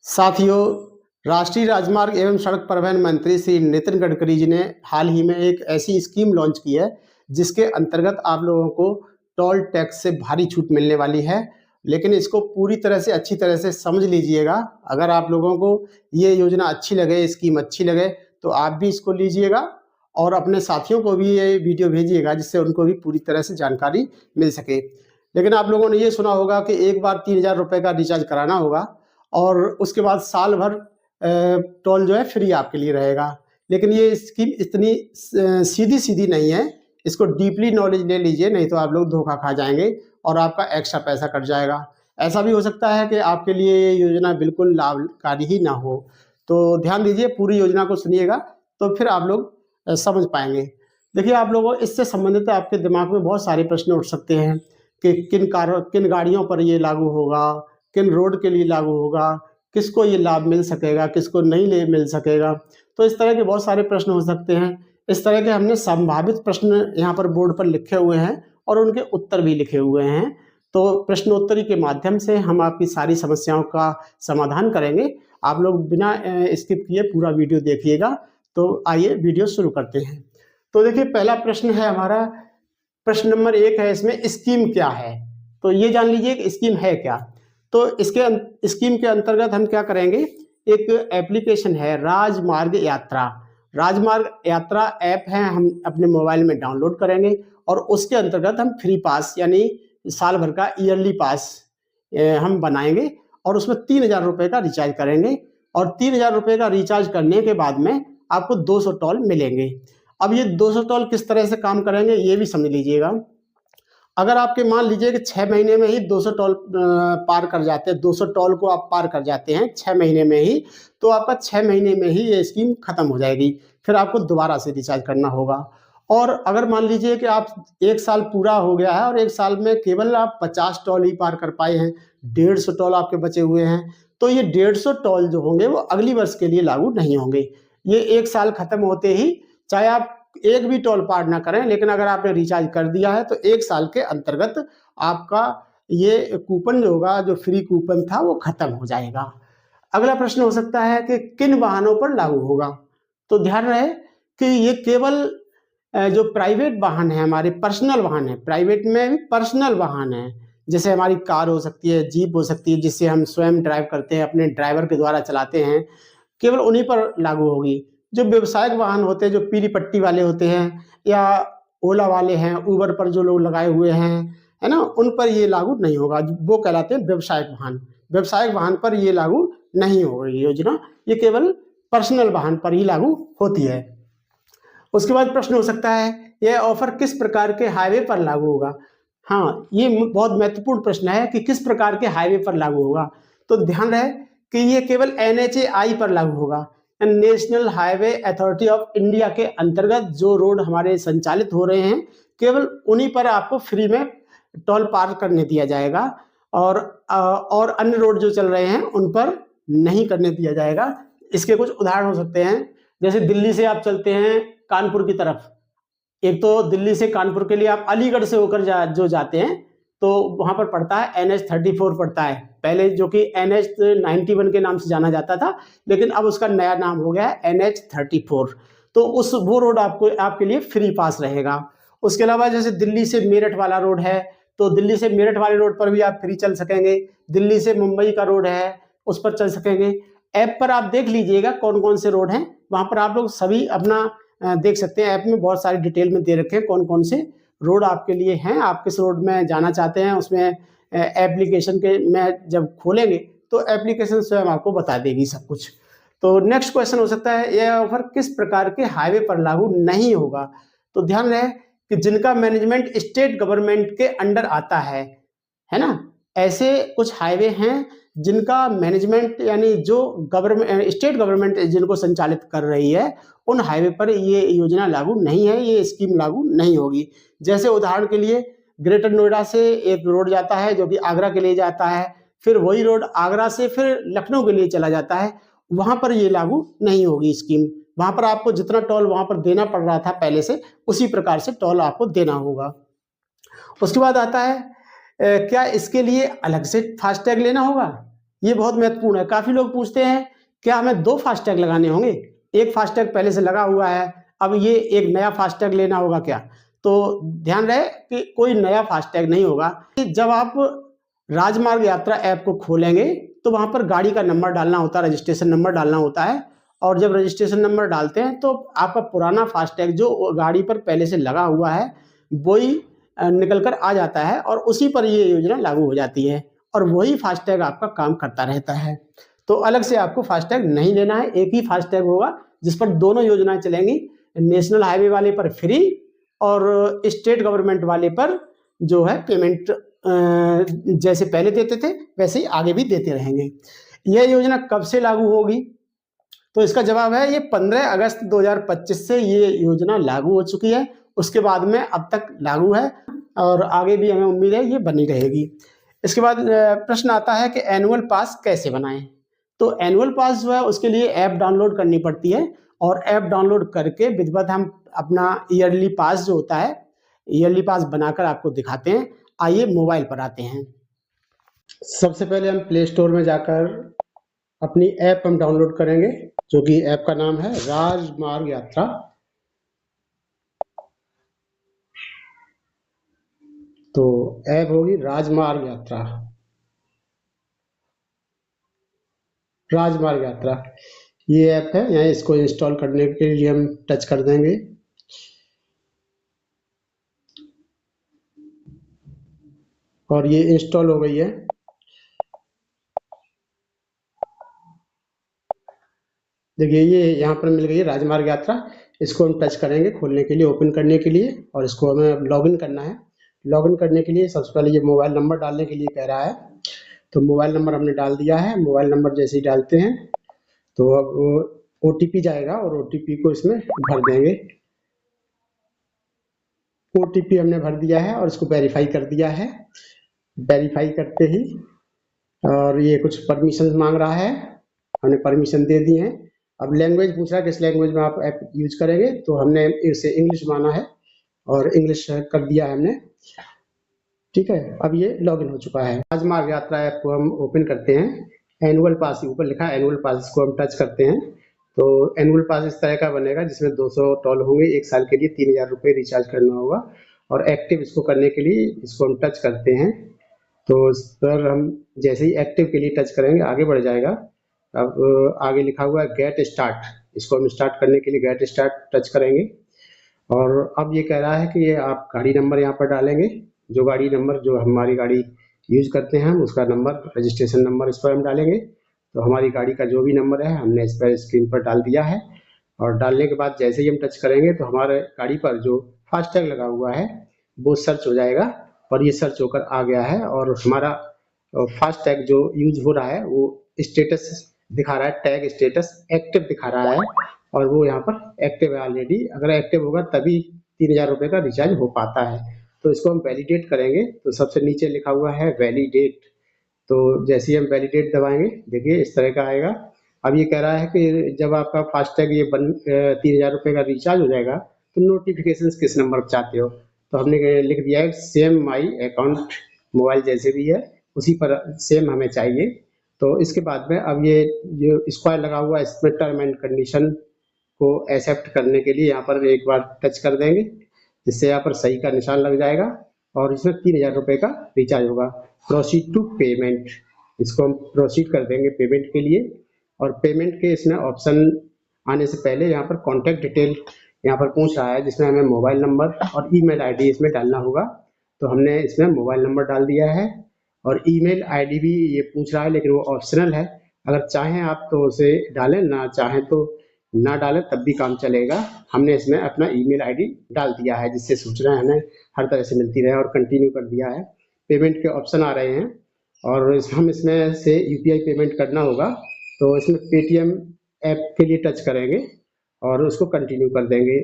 साथियों, राष्ट्रीय राजमार्ग एवं सड़क परिवहन मंत्री श्री नितिन गडकरी जी ने हाल ही में एक ऐसी स्कीम लॉन्च की है जिसके अंतर्गत आप लोगों को टोल टैक्स से भारी छूट मिलने वाली है। लेकिन इसको पूरी तरह से अच्छी तरह से समझ लीजिएगा। अगर आप लोगों को ये योजना अच्छी लगे, स्कीम अच्छी लगे, तो आप भी इसको लीजिएगा और अपने साथियों को भी ये वीडियो भेजिएगा जिससे उनको भी पूरी तरह से जानकारी मिल सके। लेकिन आप लोगों ने ये सुना होगा कि एक बार 3000 रुपये का रिचार्ज कराना होगा और उसके बाद साल भर टोल जो है फ्री आपके लिए रहेगा। लेकिन ये स्कीम इतनी सीधी नहीं है। इसको डीपली नॉलेज ले लीजिए, नहीं तो आप लोग धोखा खा जाएंगे और आपका एक्स्ट्रा पैसा कट जाएगा। ऐसा भी हो सकता है कि आपके लिए ये योजना बिल्कुल लाभकारी ही ना हो। तो ध्यान दीजिए, पूरी योजना को सुनिएगा तो फिर आप लोग समझ पाएंगे। देखिए, आप लोगों इससे संबंधित आपके दिमाग में बहुत सारे प्रश्न उठ सकते हैं कि किन गाड़ियों पर ये लागू होगा, किन रोड के लिए लागू होगा, किसको ये लाभ मिल सकेगा, किसको नहीं मिल सकेगा। तो इस तरह के बहुत सारे प्रश्न हो सकते हैं। इस तरह के हमने संभावित प्रश्न यहाँ पर बोर्ड पर लिखे हुए हैं और उनके उत्तर भी लिखे हुए हैं। तो प्रश्नोत्तरी के माध्यम से हम आपकी सारी समस्याओं का समाधान करेंगे। आप लोग बिना स्किप किए पूरा वीडियो देखिएगा। तो आइए वीडियो शुरू करते हैं। तो देखिए, पहला प्रश्न है हमारा, प्रश्न नंबर 1 है इसमें, स्कीम क्या है। तो ये जान लीजिए कि स्कीम है क्या। तो इसके स्कीम के अंतर्गत हम क्या करेंगे, एक एप्लीकेशन है राजमार्ग यात्रा। राजमार्ग यात्रा ऐप है, हम अपने मोबाइल में डाउनलोड करेंगे और उसके अंतर्गत हम फ्री पास यानी साल भर का ईयरली पास हम बनाएंगे और उसमें 3000 रुपये का रिचार्ज करेंगे और 3000 रुपये का रिचार्ज करने के बाद में आपको 200 टोल मिलेंगे। अब ये 200 टोल किस तरह से काम करेंगे ये भी समझ लीजिएगा। अगर आपके मान लीजिए कि 6 महीने में ही 200 टोल पार कर जाते हैं, 200 टोल को आप पार कर जाते हैं 6 महीने में ही, तो आपका 6 महीने में ही ये स्कीम खत्म हो जाएगी। फिर आपको दोबारा से रिचार्ज करना होगा। और अगर मान लीजिए कि आप 1 साल पूरा हो गया है और 1 साल में केवल आप 50 टोल ही पार कर पाए हैं, 150 टोल आपके बचे हुए हैं, तो ये 150 टोल जो होंगे वो अगली वर्ष के लिए लागू नहीं होंगे। ये 1 साल खत्म होते ही, चाहे आप एक भी टोल पार ना करें, लेकिन अगर आपने रिचार्ज कर दिया है तो 1 साल के अंतर्गत आपका ये कूपन जो होगा, जो फ्री कूपन था, वो खत्म हो जाएगा। अगला प्रश्न हो सकता है कि किन वाहनों पर लागू होगा। तो ध्यान रहे कि ये केवल जो प्राइवेट वाहन है, हमारे पर्सनल वाहन है, प्राइवेट में भी पर्सनल वाहन है, जैसे हमारी कार हो सकती है, जीप हो सकती है, जिससे हम स्वयं ड्राइव करते हैं, अपने ड्राइवर के द्वारा चलाते हैं, केवल उन्हीं पर लागू होगी। जो व्यवसायिक वाहन होते हैं, जो पीली पट्टी वाले होते हैं या ओला वाले हैं, उबर पर जो लोग लगाए हुए हैं, है ना, उन पर ये लागू नहीं होगा। वो कहलाते हैं व्यवसायिक वाहन। व्यवसायिक वाहन पर ये लागू नहीं होगी योजना, ये केवल पर्सनल वाहन पर ही लागू होती है। उसके बाद प्रश्न हो सकता है, यह ऑफर किस प्रकार के हाईवे पर लागू होगा। हाँ, ये बहुत महत्वपूर्ण प्रश्न है कि किस प्रकार के हाईवे पर लागू होगा। तो ध्यान रहे कि ये केवल NHAI पर लागू होगा, national highway authority of India के अंतर्गत जो रोड हमारे संचालित हो रहे हैं, केवल उन्हीं पर आपको फ्री में टोल पार करने दिया जाएगा और अन्य रोड जो चल रहे हैं उन पर नहीं करने दिया जाएगा। इसके कुछ उदाहरण हो सकते हैं, जैसे दिल्ली से आप चलते हैं कानपुर की तरफ, एक तो दिल्ली से कानपुर के लिए आप अलीगढ़ से होकर जो जाते हैं तो वहां पर पड़ता है NH34 पड़ता है, पहले जो कि NH91 के नाम से जाना जाता था, लेकिन अब उसका नया नाम हो गया है NH34। तो वो रोड आपके लिए फ्री पास रहेगा। उसके अलावा जैसे दिल्ली से मेरठ वाला रोड है, तो दिल्ली से मेरठ वाले रोड पर भी आप फ्री चल सकेंगे। दिल्ली से मुंबई का रोड है, उस पर चल सकेंगे। ऐप पर आप देख लीजिएगा कौन कौन से रोड हैं, वहां पर आप लोग सभी अपना देख सकते हैं। ऐप में बहुत सारी डिटेल में दे रखे हैं कौन कौन से रोड आपके लिए हैं, आप किस रोड में जाना चाहते हैं। उसमें एप्लीकेशन के में जब खोलेंगे तो एप्लीकेशन स्वयं आपको बता देगी सब कुछ। तो नेक्स्ट क्वेश्चन हो सकता है, यह ऑफर किस प्रकार के हाईवे पर लागू नहीं होगा। तो ध्यान रहे कि जिनका मैनेजमेंट स्टेट गवर्नमेंट के अंडर आता है ना, ऐसे कुछ हाईवे हैं जिनका मैनेजमेंट यानी जो स्टेट गवर्नमेंट जिनको संचालित कर रही है, उन हाईवे पर ये योजना लागू नहीं है, ये स्कीम लागू नहीं होगी। जैसे उदाहरण के लिए ग्रेटर नोएडा से एक रोड जाता है जो कि आगरा के लिए जाता है, फिर वही रोड आगरा से फिर लखनऊ के लिए चला जाता है, वहां पर ये लागू नहीं होगी स्कीम। वहां पर आपको जितना टोल वहां पर देना पड़ रहा था पहले से, उसी प्रकार से टोल आपको देना होगा। उसके बाद आता है क्या इसके लिए अलग से फास्टैग लेना होगा। ये बहुत महत्वपूर्ण है। काफ़ी लोग पूछते हैं क्या हमें 2 फास्टैग लगाने होंगे? एक फास्टैग पहले से लगा हुआ है, अब ये एक नया फास्टैग लेना होगा क्या? तो ध्यान रहे कि कोई नया फास्टैग नहीं होगा। जब आप राजमार्ग यात्रा ऐप को खोलेंगे तो वहाँ पर गाड़ी का नंबर डालना होता है, रजिस्ट्रेशन नंबर डालना होता है, और जब रजिस्ट्रेशन नंबर डालते हैं तो आपका पुराना फास्टैग जो गाड़ी पर पहले से लगा हुआ है वही निकल कर आ जाता है और उसी पर ये योजना लागू हो जाती है और वही फास्टैग आपका काम करता रहता है। तो अलग से आपको फास्टैग नहीं लेना है, एक ही फास्टैग होगा जिस पर दोनों योजनाएं चलेंगी। नेशनल हाईवे वाले पर फ्री और स्टेट गवर्नमेंट वाले पर जो है पेमेंट जैसे पहले देते थे वैसे ही आगे भी देते रहेंगे। यह योजना कब से लागू होगी? तो इसका जवाब है ये 15 अगस्त 2025 से ये योजना लागू हो चुकी है। उसके बाद में अब तक लागू है और आगे भी हमें उम्मीद है ये बनी रहेगी। इसके बाद प्रश्न आता है कि एनुअल पास कैसे बनाएं? तो एनुअल पास जो है उसके लिए ऐप डाउनलोड करनी पड़ती है और ऐप डाउनलोड करके विधिवत हम अपना ईयरली पास जो होता है, ईयरली पास बनाकर आपको दिखाते हैं। आइए मोबाइल पर आते हैं। सबसे पहले हम प्ले स्टोर में जाकर अपनी ऐप हम डाउनलोड करेंगे, जो कि ऐप का नाम है राजमार्ग यात्रा। तो ऐप होगी राजमार्ग यात्रा। राजमार्ग यात्रा ये ऐप है, यहाँ इसको इंस्टॉल करने के लिए हम टच कर देंगे। और ये इंस्टॉल हो गई है। देखिए ये यहाँ पर मिल गई है राजमार्ग यात्रा। इसको हम टच करेंगे खोलने के लिए, ओपन करने के लिए, और इसको हमें लॉगिन करना है। लॉगिन करने के लिए सबसे पहले ये मोबाइल नंबर डालने के लिए कह रहा है, तो मोबाइल नंबर हमने डाल दिया है। मोबाइल नंबर जैसे ही डालते हैं तो अब OTP जाएगा और OTP को इसमें भर देंगे। OTP हमने भर दिया है और इसको वेरीफाई कर दिया है। वेरीफाई करते ही और ये कुछ परमिशन मांग रहा है, हमने परमिशन दे दी है। अब लैंग्वेज पूछ रहा है किस लैंग्वेज में आप ऐप यूज करेंगे, तो हमने इसे इंग्लिश माना है और इंग्लिश कर दिया है हमने। ठीक है, अब ये लॉगिन हो चुका है। राजमार्ग यात्रा ऐप को हम ओपन करते हैं। एनुअल पास ऊपर लिखा है एनुअल पास, को हम टच करते हैं तो एनुअल पास इस तरह का बनेगा जिसमें 200 टॉल होंगे। एक साल के लिए 3000 रुपये रिचार्ज करना होगा और एक्टिव इसको करने के लिए इसको हम टच करते हैं। तो इस पर हम जैसे ही एक्टिव के लिए टच करेंगे आगे बढ़ जाएगा। अब आगे लिखा हुआ है गेट स्टार्ट, इसको हम स्टार्ट करने के लिए गेट स्टार्ट टच करेंगे। और अब ये कह रहा है कि ये आप गाड़ी नंबर यहाँ पर डालेंगे, जो गाड़ी नंबर जो हमारी गाड़ी यूज करते हैं हम उसका नंबर, रजिस्ट्रेशन नंबर इस पर हम डालेंगे। तो हमारी गाड़ी का जो भी नंबर है हमने इस पर स्क्रीन पर डाल दिया है। और डालने के बाद जैसे ही हम टच करेंगे तो हमारे गाड़ी पर जो फास्टैग लगा हुआ है वो सर्च हो जाएगा और ये सर्च होकर आ गया है और हमारा फास्टैग जो यूज हो रहा है वो स्टेटस दिखा रहा है, टैग स्टेटस एक्टिव दिखा रहा है और वो यहाँ पर एक्टिव है ऑलरेडी। अगर एक्टिव होगा तभी 3000 रुपये का रिचार्ज हो पाता है। तो इसको हम वैलिडेट करेंगे तो सबसे नीचे लिखा हुआ है वैलिडेट। तो जैसे ही हम वैलिडेट दबाएंगे देखिए इस तरह का आएगा। अब ये कह रहा है कि जब आपका फास्टैग ये 3000 रुपये का रिचार्ज हो जाएगा तो नोटिफिकेशन किस नंबर पर चाहते हो, तो हमने लिख दिया है सेम माई अकाउंट, मोबाइल जैसे भी है उसी पर सेम हमें चाहिए। तो इसके बाद में अब ये जो स्क्वायर लगा हुआ है इसमें टर्म एंड कंडीशन को एक्सेप्ट करने के लिए यहाँ पर एक बार टच कर देंगे, जिससे यहाँ पर सही का निशान लग जाएगा और इसमें 3000 रुपये का रिचार्ज होगा। प्रोसीड टू पेमेंट, इसको हम प्रोसीड कर देंगे पेमेंट के लिए। और पेमेंट के इसमें ऑप्शन आने से पहले यहाँ पर कॉन्टैक्ट डिटेल यहाँ पर पूछ रहा है, जिसमें हमें मोबाइल नंबर और ईमेल आईडी इसमें डालना होगा। तो हमने इसमें मोबाइल नंबर डाल दिया है और ईमेल आईडी भी ये पूछ रहा है, लेकिन वो ऑप्शनल है। अगर चाहें आप तो उसे डालें, ना चाहें तो ना डालें तब भी काम चलेगा। हमने इसमें अपना ईमेल आईडी डाल दिया है जिससे सूचनाएं हमें हर तरह से मिलती रहे और कंटिन्यू कर दिया है। पेमेंट के ऑप्शन आ रहे हैं और हम इसमें से यूपीआई पेमेंट करना होगा, तो इसमें पेटीएम ऐप के लिए टच करेंगे और उसको कंटिन्यू कर देंगे।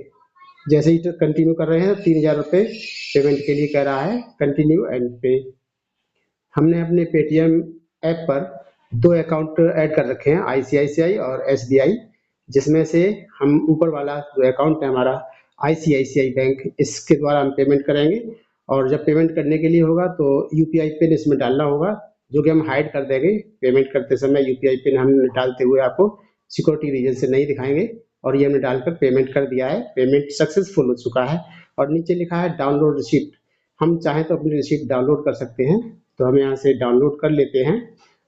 जैसे ही कंटिन्यू कर रहे हैं 3000 रुपये पेमेंट के लिए कह रहा है कंटिन्यू एंड पे। हमने अपने पेटीएम ऐप पर 2 अकाउंट ऐड कर रखे हैं, ICICI और SBI, जिसमें से हम ऊपर वाला जो अकाउंट है हमारा ICICI बैंक, इसके द्वारा हम पेमेंट करेंगे। और जब पेमेंट करने के लिए होगा तो UPI पिन इसमें डालना होगा, जो कि हम हाइड कर देंगे। पेमेंट करते समय यूपीआई पिन हम डालते हुए आपको सिक्योरिटी रीजन से नहीं दिखाएंगे। और ये हमने डालकर पेमेंट कर दिया है, पेमेंट सक्सेसफुल हो चुका है। और नीचे लिखा है डाउनलोड रिसिप्ट। हम चाहें तो अपनी रिसिप्ट डाउनलोड कर सकते हैं, तो हम यहाँ से डाउनलोड कर लेते हैं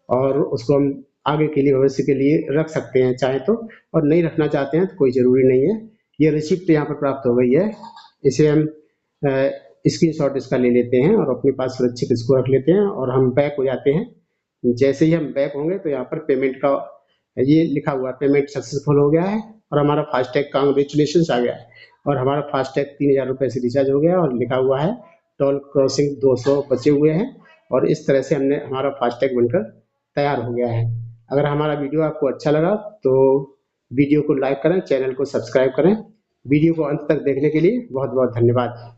और उसको हम आगे के लिए, भविष्य के लिए रख सकते हैं चाहे तो, और नहीं रखना चाहते हैं तो कोई ज़रूरी नहीं है। ये रिसिप्ट यहाँ पर प्राप्त हो गई है, इसे हम स्क्रीनशॉट इसका ले लेते हैं और अपने पास सुरक्षित इसको रख लेते हैं और हम बैक हो जाते हैं। जैसे ही हम बैक होंगे तो यहाँ पर पेमेंट का ये लिखा हुआ है, पेमेंट सक्सेसफुल हो गया है और हमारा फास्टैग कांग्रेचुलेशन आ गया है और हमारा फास्टैग 3000 रुपये से रिचार्ज हो गया और लिखा हुआ है टोल क्रॉसिंग 200 बचे हुए हैं। और इस तरह से हमने हमारा फास्टैग बनकर तैयार हो गया है। अगर हमारा वीडियो आपको अच्छा लगा तो वीडियो को लाइक करें, चैनल को सब्सक्राइब करें। वीडियो को अंत तक देखने के लिए बहुत बहुत धन्यवाद।